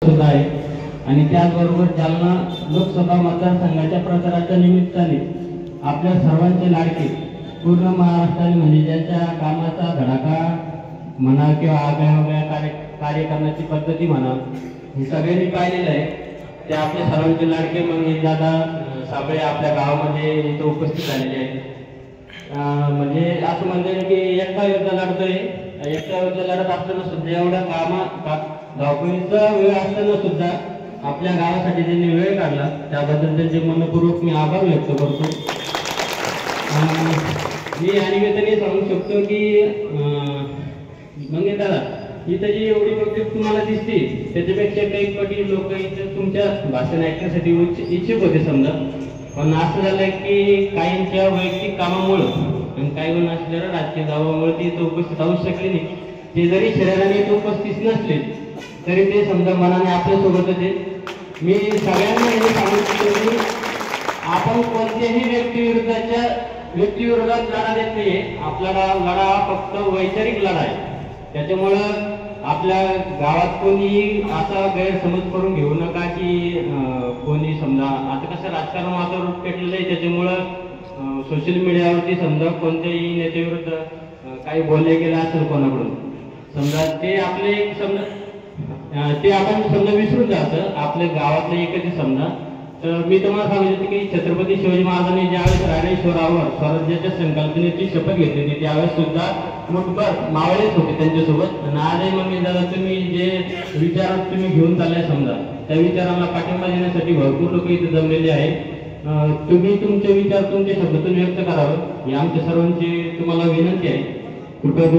सुद्धा आहे आणि त्याचबरोबर जालना लोकसभा मतदारसंघाच्या प्रचाराच्या निमित्ताने आपल्या सर्वांचे लाडके पूर्ण महाराष्ट्राने म्हणजे ज्यांच्या कामाचा धडाका म्हणा किंवा आगळ्या कार्य करण्याची पद्धती म्हणा हे सगळ्यांनी पाहिलेलं आहे। ते आपल्या सर्वांचे लाडके मंगेश दादा साबळे आपल्या गावामध्ये इथे उपस्थित झालेले आहेत। म्हणजे असं म्हणते की एकटा युद्ध लढतोय, एकटा युद्ध लढत असताना सुद्धा एवढा धावपळीचा वेळ असताना सुद्धा आपल्या गावासाठी त्यांनी वेळ काढला, त्याबद्दल त्यांचे मनपूर्वक मी आभार व्यक्त करतो। मी आणि निमित्ताने सांगू शकतो की मंगेश दादा इथं जी एवढी पब्लिक तुम्हाला दिसते त्याच्यापेक्षा काही पटी लोक इथं तुमच्या भाषण ऐकण्यासाठी इच्छुक होते समजा, पण असं झालं की काहींच्या वैयक्तिक कामामुळं आणि काही जण असलेल्या राजकीय दाबामुळे ते इथं उपस्थित राहू शकले नाही। ते जरी शरीराने इथं उपस्थित नसले तरी ते समजा मनाने आपल्यासोबत होते। मी सगळ्यांना हे सांगू इच्छितो की आपण कोणत्याही व्यक्तिविरोधात लढा देत नाहीये, आपला लढा फक्त वैचारिक लढा आहे। त्याच्यामुळं आपल्या गावात कोणी असा गैरसमज करून घेऊ नका की कोणी समजा आता कसं राजकारण वातावरण पेटलेलं आहे, त्याच्यामुळं सोशल मीडियावरती समजा कोणत्याही नेत्याविरुद्ध काही बोलले गेलं असेल कोणाकडून समजा ते आपले समजा ते आपण समजा विसरून जातं आपल्या गावातलं एकच समजा। तर मी तुम्हाला सांगू इच्छितो की छत्रपती शिवाजी महाराजांनी ज्यावेळेस राणेश्वरावर स्वराज्याच्या संकल्पनेची शपथ घेतली होती त्यावेळेस सुद्धा मुठभर मावळेच होते त्यांच्यासोबत। आणि आजही मग दादा तुम्ही जे विचार तुम्ही घेऊन चाललाय समजा त्या विचारांना पाठिंबा देण्यासाठी भरपूर लोक इथे जमलेले आहेत। तुम्ही तुमचे विचार तुमच्या शब्दातून व्यक्त करावं ही आमच्या सर्वांची तुम्हाला विनंती आहे। कृपया